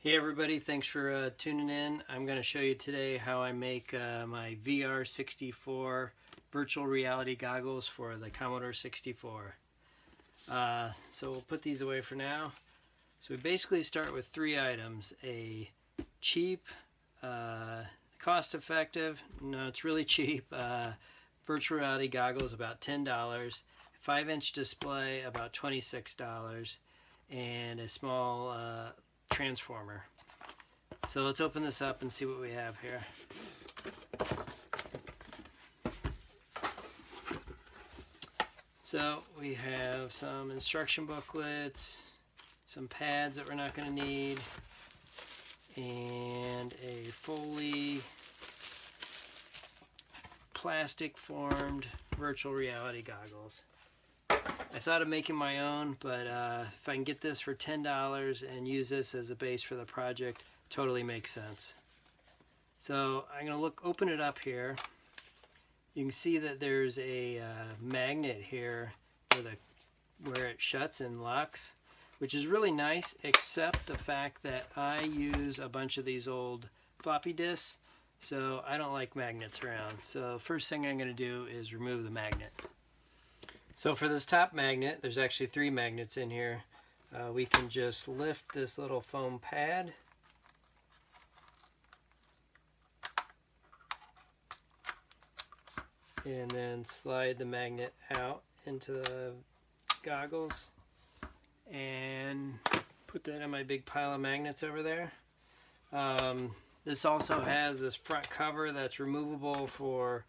Hey everybody, thanks for tuning in. I'm going to show you today how I make my VR64 virtual reality goggles for the Commodore 64. So we'll put these away for now. So we basically start with three items: a cheap, cost-effective, no it's really cheap, virtual reality goggles about $10, 5-inch display about $26, and a small transformer. So let's open this up and see what we have here. So we have some instruction booklets, some pads that we're not going to need, and a fully plastic formed virtual reality goggles. I thought of making my own, but if I can get this for $10 and use this as a base for the project, totally makes sense. So I'm going to open it up here. You can see that there's a magnet here where it shuts and locks, which is really nice, except the fact that I use a bunch of these old floppy disks, so I don't like magnets around. So first thing I'm going to do is remove the magnet. So for this top magnet, there's actually 3 magnets in here. We can just lift this little foam pad. And then slide the magnet out into the goggles. And put that on my big pile of magnets over there. This also has this front cover that's removable for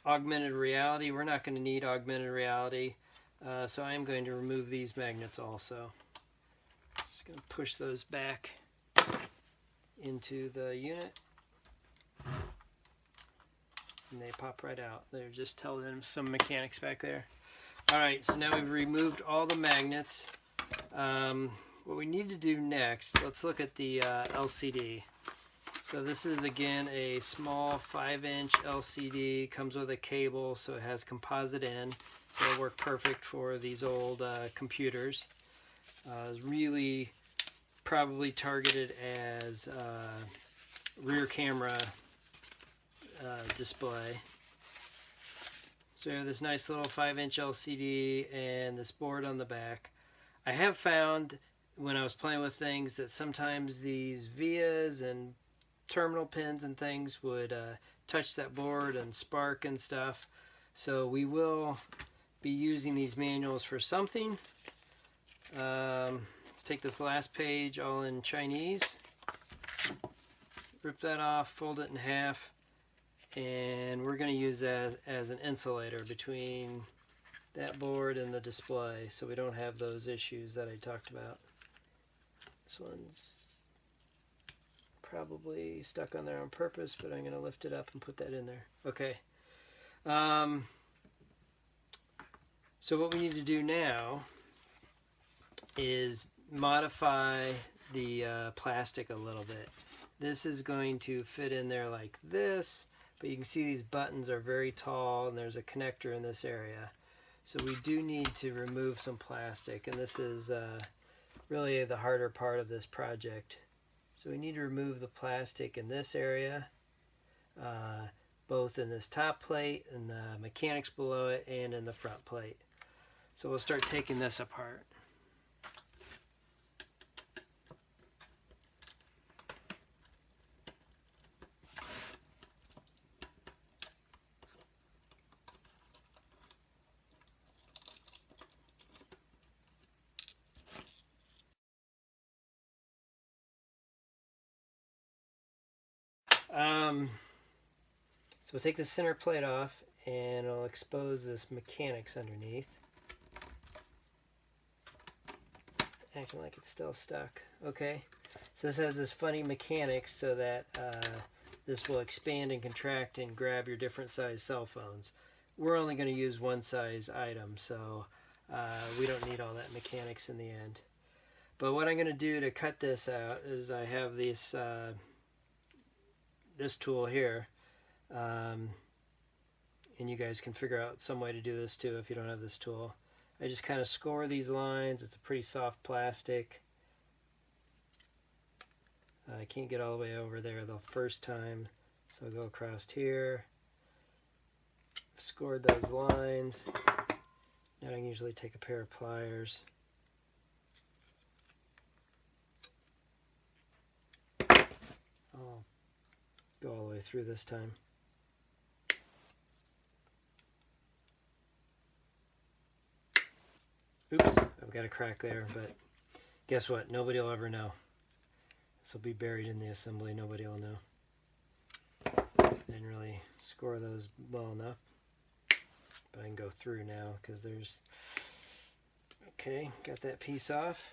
augmented reality. We're not going to need augmented reality, so I am going to remove these magnets also. Just going to push those back into the unit, and they pop right out. They're just telling some mechanics back there. Alright, so now we've removed all the magnets. What we need to do next, let's look at the LCD. So this is again a small 5-inch LCD, comes with a cable, so it has composite in, so it'll work perfect for these old computers. It's really probably targeted as rear camera display. So you have this nice little 5-inch LCD and this board on the back. I have found when I was playing with things that sometimes these vias and terminal pins and things would touch that board and spark and stuff. So we will be using these manuals for something. Let's take this last page all in Chinese. Rip that off, fold it in half, and we're going to use that as an insulator between that board and the display so we don't have those issues that I talked about. This one's probably stuck on there on purpose, but I'm going to lift it up and put that in there. Okay. So what we need to do now is modify the plastic a little bit. This is going to fit in there like this, but you can see these buttons are very tall and there's a connector in this area. So we do need to remove some plastic, and this is really the harder part of this project. So we need to remove the plastic in this area, both in this top plate and the mechanics below it and in the front plate. So we'll start taking this apart. So we'll take the center plate off and I'll expose this mechanics underneath. Acting like it's still stuck. Okay, so this has this funny mechanics so that this will expand and contract and grab your different size cell phones. We're only going to use one size item, so we don't need all that mechanics in the end. But what I'm going to do to cut this out is I have this tool here, and you guys can figure out some way to do this too if you don't have this tool. I just kind of score these lines. It's a pretty soft plastic. I can't get all the way over there the first time, so I'll go across here, scored those lines. Now I can usually take a pair of pliers. I'll go all the way through this time. Oops, I've got a crack there, but guess what? Nobody will ever know. This will be buried in the assembly. Nobody will know. Didn't really score those well enough, but I can go through now because there's... Okay, got that piece off.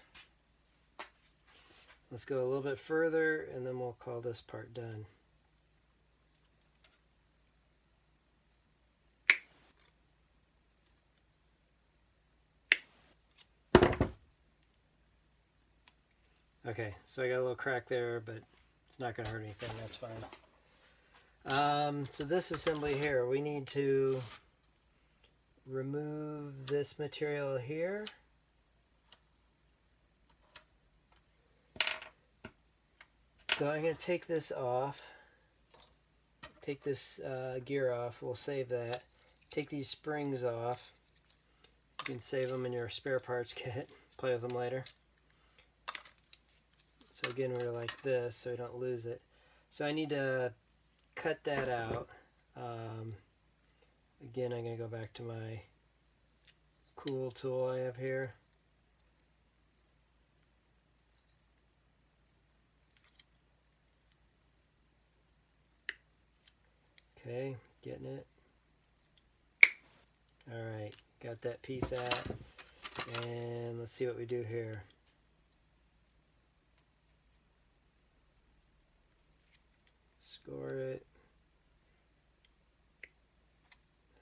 Let's go a little bit further and then we'll call this part done. Okay, so I got a little crack there, but it's not going to hurt anything, that's fine. So this assembly here, we need to remove this material here. So I'm going to take this off, take this gear off, we'll save that. Take these springs off. You can save them in your spare parts kit, play with them later. So again, we're like this, so we don't lose it. So I need to cut that out. Again, I'm going to go back to my cool tool I have here. Okay, getting it. Alright, got that piece out. And let's see what we do here. Score it.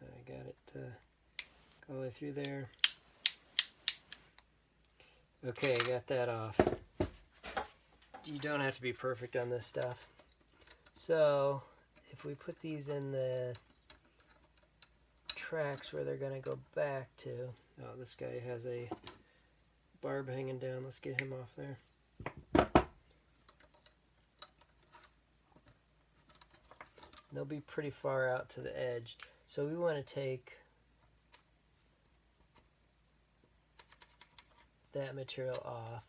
I got it go all the way through there. Okay, I got that off. You don't have to be perfect on this stuff. So, if we put these in the tracks where they're going to go back to... Oh, this guy has a barb hanging down. Let's get him off there. They'll be pretty far out to the edge. So we want to take that material off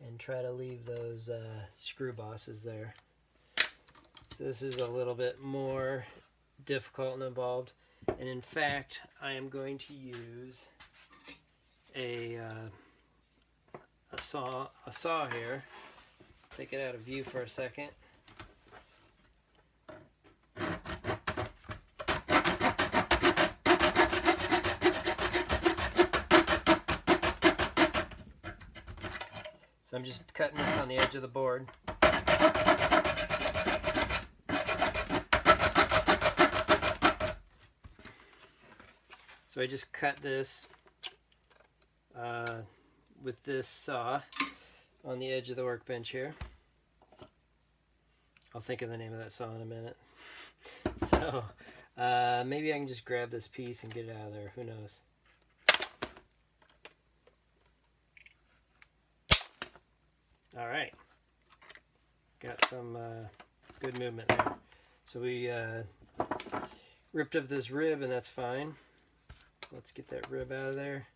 and try to leave those screw bosses there. So this is a little bit more difficult and involved. And in fact, I am going to use a saw here. Take it out of view for a second. So I'm just cutting this on the edge of the board. So I just cut this with this saw on the edge of the workbench here. I'll think of the name of that saw in a minute. So maybe I can just grab this piece and get it out of there. Who knows? Alright, got some good movement there. So we ripped up this rib and that's fine. Let's get that rib out of there.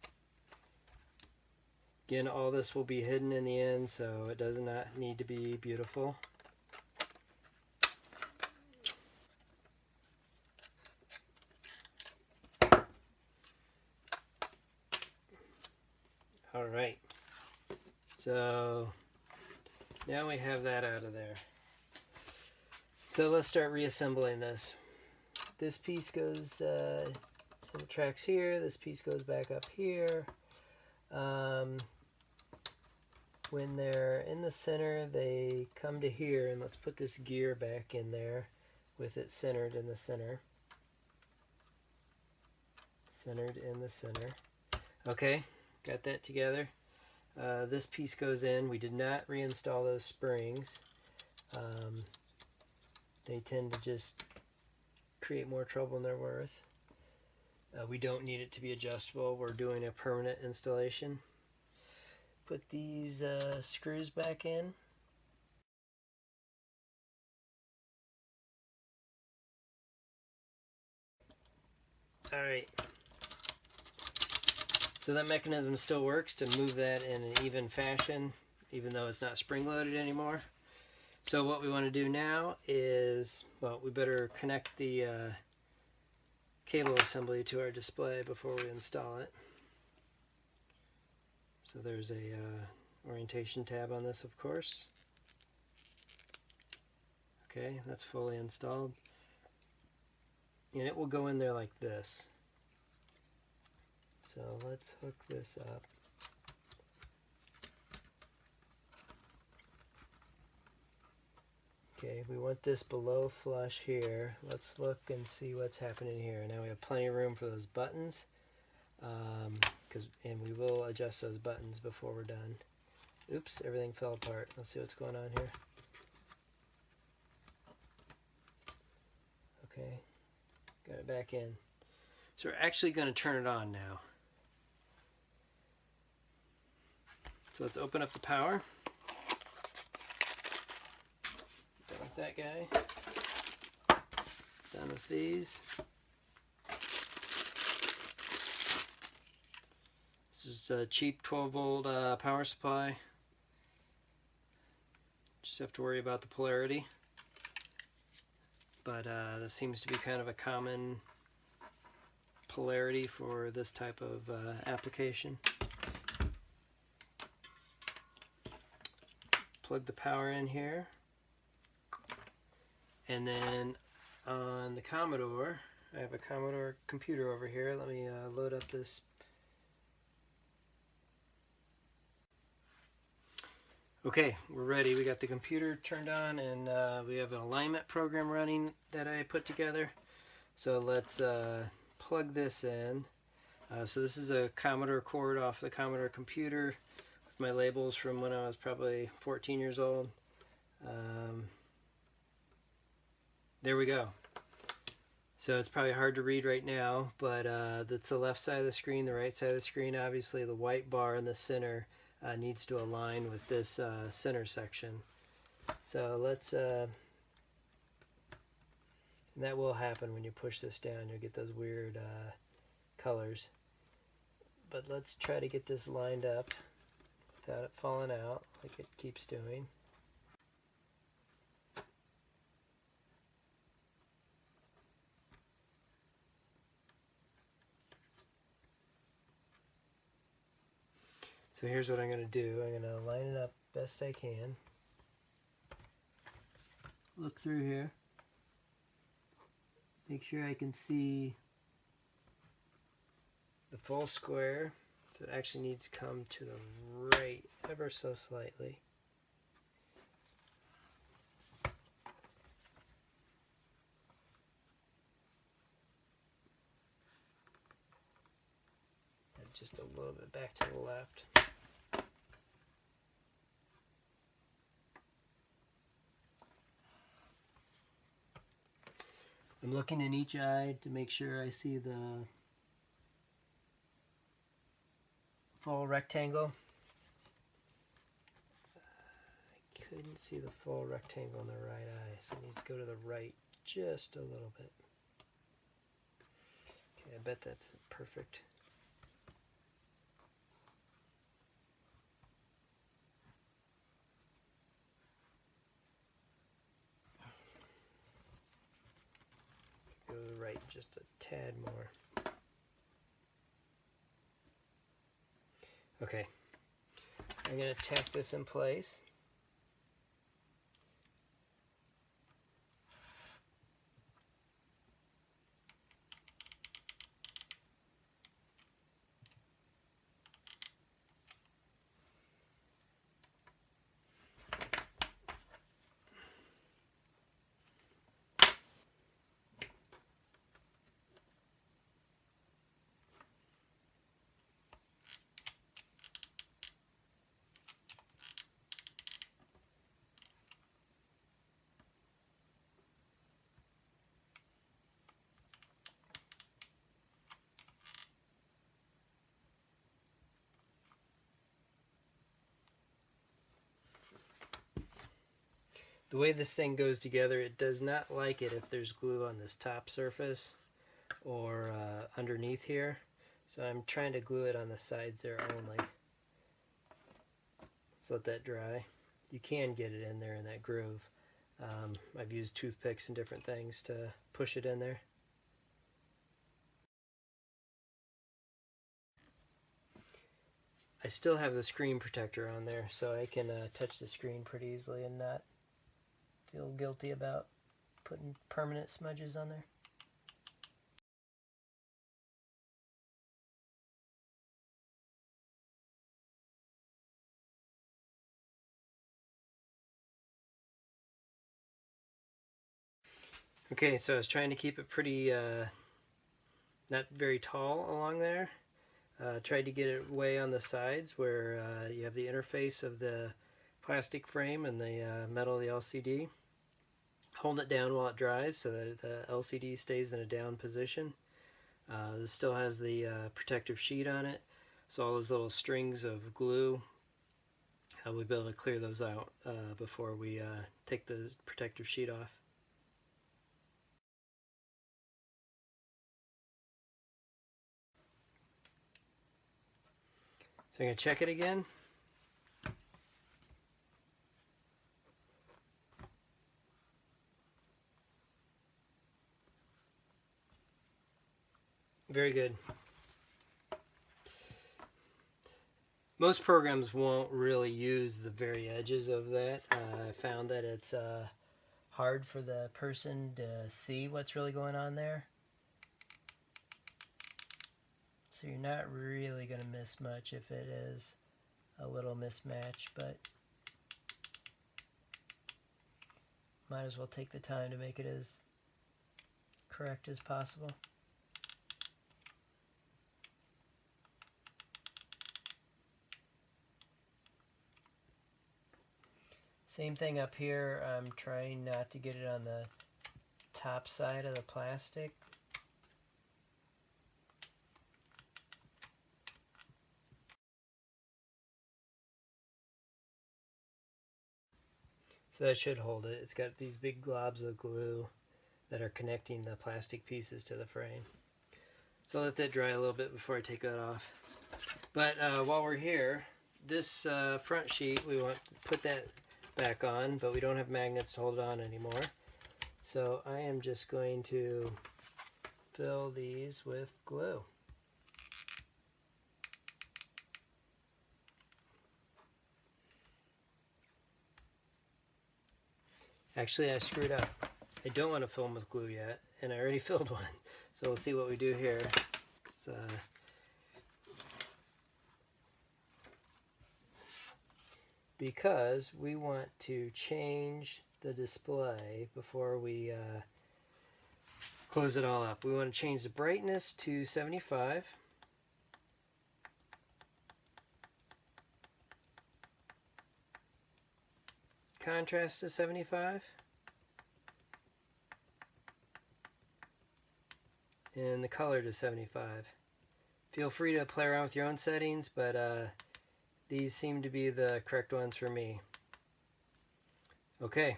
Again, all this will be hidden in the end, so it does not need to be beautiful. Alright, so now we have that out of there. So let's start reassembling this. This piece goes in the tracks here, this piece goes back up here. When they're in the center, they come to here, and let's put this gear back in there with it centered in the center. Centered in the center. Okay, got that together. This piece goes in. We did not reinstall those springs. They tend to just create more trouble than they're worth. We don't need it to be adjustable. We're doing a permanent installation. Put these screws back in. Alright. So that mechanism still works to move that in an even fashion, even though it's not spring-loaded anymore. So what we want to do now is, well, we better connect the cable assembly to our display before we install it. So there's a orientation tab on this, of course. Okay, that's fully installed. And it will go in there like this. So let's hook this up. Okay, we want this below flush here. Let's look and see what's happening here. Now we have plenty of room for those buttons. And we will adjust those buttons before we're done. Oops, everything fell apart. Let's see what's going on here. Okay, got it back in. So we're actually going to turn it on now. So let's open up the power. Done with that guy. Done with these. This is a cheap 12-volt power supply. Just have to worry about the polarity. But this seems to be kind of a common polarity for this type of application. Plug the power in here. And then on the Commodore, I have a Commodore computer over here. Let me load up this. Okay, we're ready. We got the computer turned on, and we have an alignment program running that I put together. So let's plug this in. So this is a Commodore cord off the Commodore computer with my labels from when I was probably 14 years old. There we go. So it's probably hard to read right now, but that's the left side of the screen, the right side of the screen. Obviously the white bar in the center needs to align with this center section. So let's, and that will happen when you push this down. You'll get those weird colors. But let's try to get this lined up without it falling out like it keeps doing. So here's what I'm going to do. I'm going to line it up best I can. Look through here. Make sure I can see the full square. So it actually needs to come to the right ever so slightly. And just a little bit back to the left. I'm looking in each eye to make sure I see the full rectangle. I couldn't see the full rectangle in the right eye, so it needs to go to the right just a little bit. Okay, I bet that's perfect. Go to the right just a tad more. Okay, I'm going to tack this in place. The way this thing goes together, it does not like it if there's glue on this top surface. or underneath here. So I'm trying to glue it on the sides there only. Let's let that dry. You can get it in there in that groove. I've used toothpicks and different things to push it in there. I still have the screen protector on there, so I can touch the screen pretty easily and not feel guilty about putting permanent smudges on there. Okay, so I was trying to keep it pretty, not very tall along there. Tried to get it way on the sides where you have the interface of the plastic frame and the metal of the LCD. Hold it down while it dries so that the LCD stays in a down position. This still has the protective sheet on it, so all those little strings of glue, we'll be able to clear those out before we take the protective sheet off. So I'm going to check it again. Very good. Most programs won't really use the very edges of that. I found that it's hard for the person to see what's really going on there. So you're not really going to miss much if it is a little mismatch, but might as well take the time to make it as correct as possible. Same thing up here. I'm trying not to get it on the top side of the plastic. So that should hold it. It's got these big globs of glue that are connecting the plastic pieces to the frame. So I'll let that dry a little bit before I take that off. But while we're here, this front sheet, we want to put that back on, but we don't have magnets to hold it on anymore. So I am just going to fill these with glue. Actually, I screwed up. I don't want to fill them with glue yet, and I already filled one. So we'll see what we do here. It's, because we want to change the display before we close it all up. We want to change the brightness to 75. Contrast to 75. And the color to 75. Feel free to play around with your own settings, but these seem to be the correct ones for me. Okay.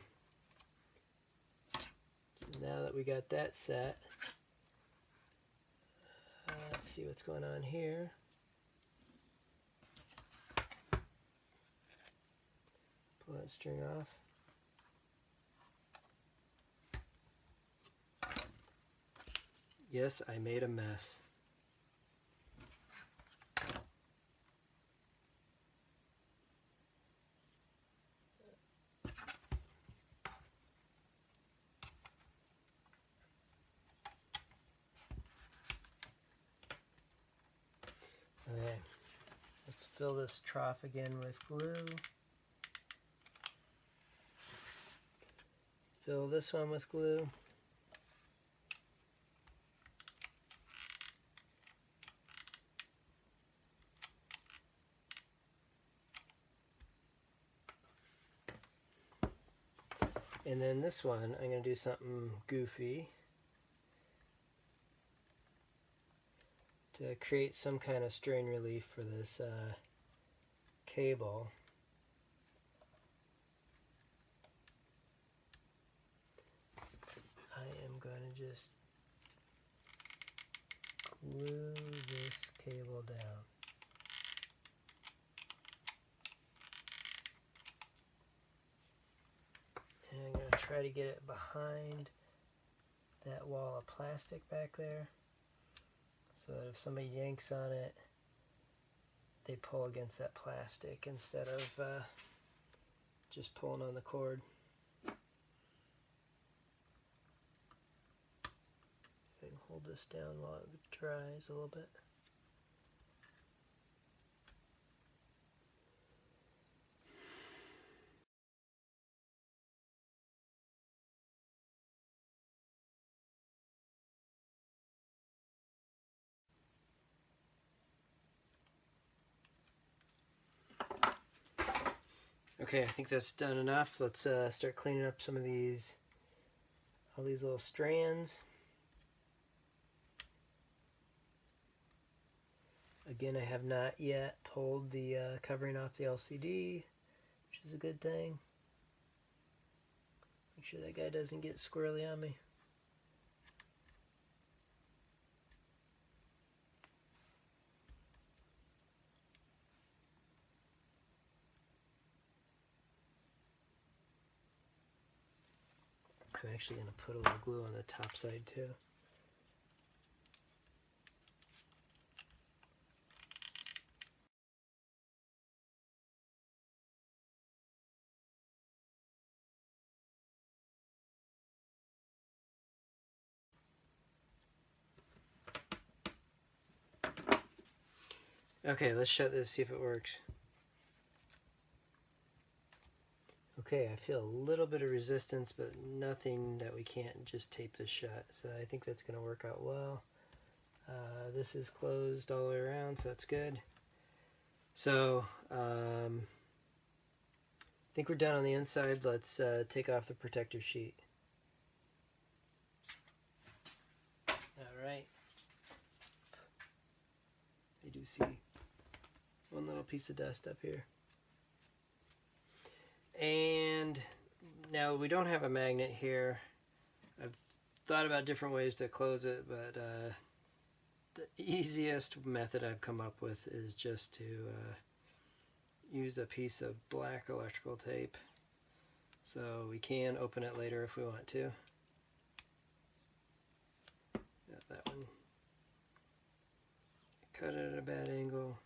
So now that we got that set, let's see what's going on here. Pull that string off. Yes, I made a mess. Okay, let's fill this trough again with glue. Fill this one with glue. And then this one, I'm going to do something goofy to create some kind of strain relief for this cable. I am going to just glue this cable down. And I'm going to try to get it behind that wall of plastic back there, so that if somebody yanks on it, they pull against that plastic instead of just pulling on the cord. I can hold this down while it dries a little bit. Okay, I think that's done enough. Let's start cleaning up some of all these little strands. Again, I have not yet pulled the covering off the LCD, which is a good thing. Make sure that guy doesn't get squirrely on me. I'm actually going to put a little glue on the top side too. Okay, let's shut this, see if it works. Okay, I feel a little bit of resistance, but nothing that we can't just tape this shut. So I think that's going to work out well. This is closed all the way around, so that's good. So I think we're done on the inside. Let's take off the protective sheet. All right. I do see one little piece of dust up here. And now we don't have a magnet here. I've thought about different ways to close it, but the easiest method I've come up with is just to use a piece of black electrical tape. So we can open it later if we want to. Got that one. Cut it at a bad angle.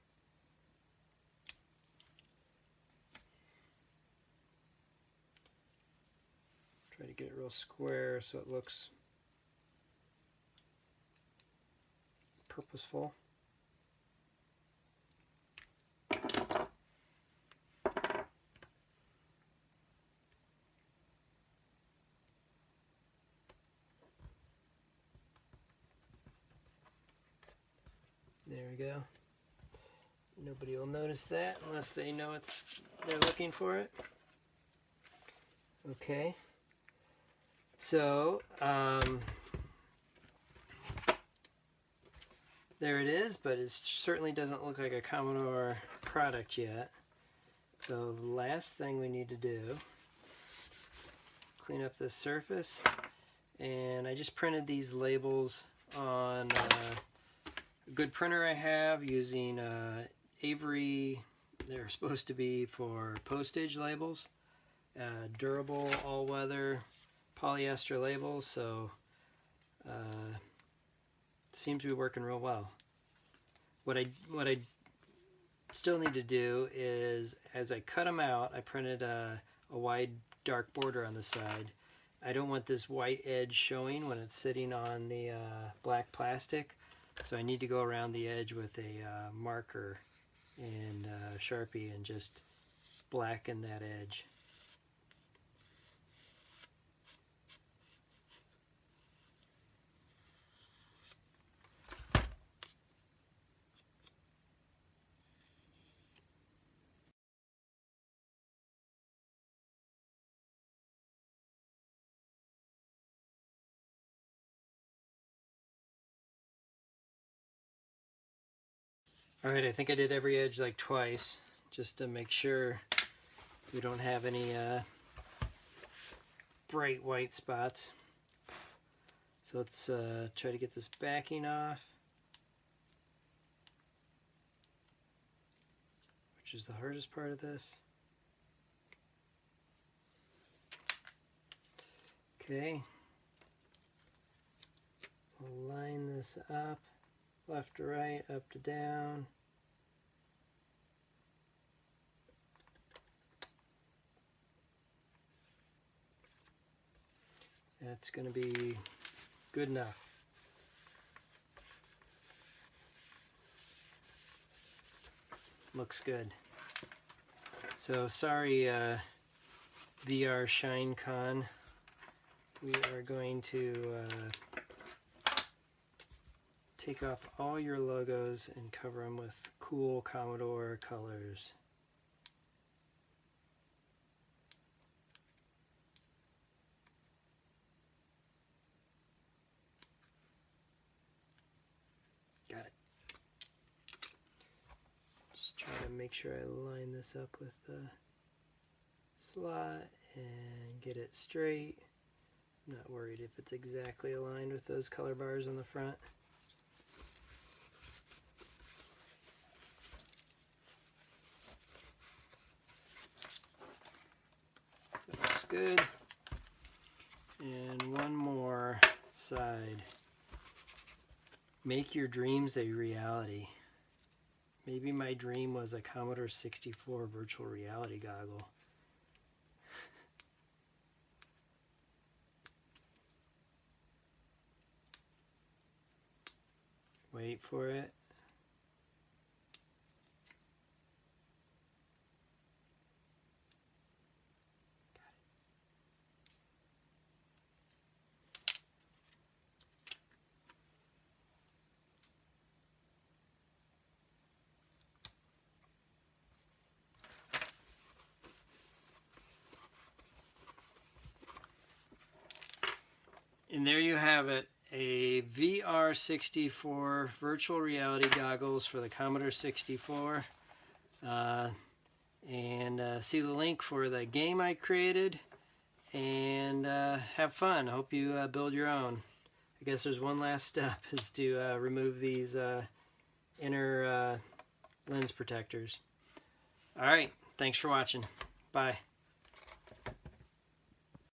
Try to get it real square so it looks purposeful. There we go. Nobody will notice that unless they know they're looking for it. Okay. So, there it is, but it certainly doesn't look like a Commodore product yet. So the last thing we need to do, clean up this surface. And I just printed these labels on a good printer I have using Avery. They're supposed to be for postage labels. Durable, all-weather polyester labels, so seems to be working real well. What I still need to do is, as I cut them out, I printed a wide dark border on the side. I don't want this white edge showing when it's sitting on the black plastic, so I need to go around the edge with a marker and Sharpie and just blacken that edge. Alright, I think I did every edge like twice, just to make sure we don't have any bright white spots. So let's try to get this backing off. which is the hardest part of this. Okay. We'll line this up, left to right, up to down. That's going to be good enough. Looks good. So sorry, VR ShineCon. We are going to take off all your logos and cover them with cool Commodore colors. Got it. Just try to make sure I line this up with the slot and get it straight. I'm not worried if it's exactly aligned with those color bars on the front. That looks good. And one more side. Make your dreams a reality. Maybe my dream was a Commodore 64 virtual reality goggle. Wait for it. And there you have it, a VR64 virtual reality goggles for the Commodore 64. See the link for the game I created, and have fun. Hope you build your own. I guess there's one last step, is to remove these inner lens protectors. Alright, thanks for watching. Bye.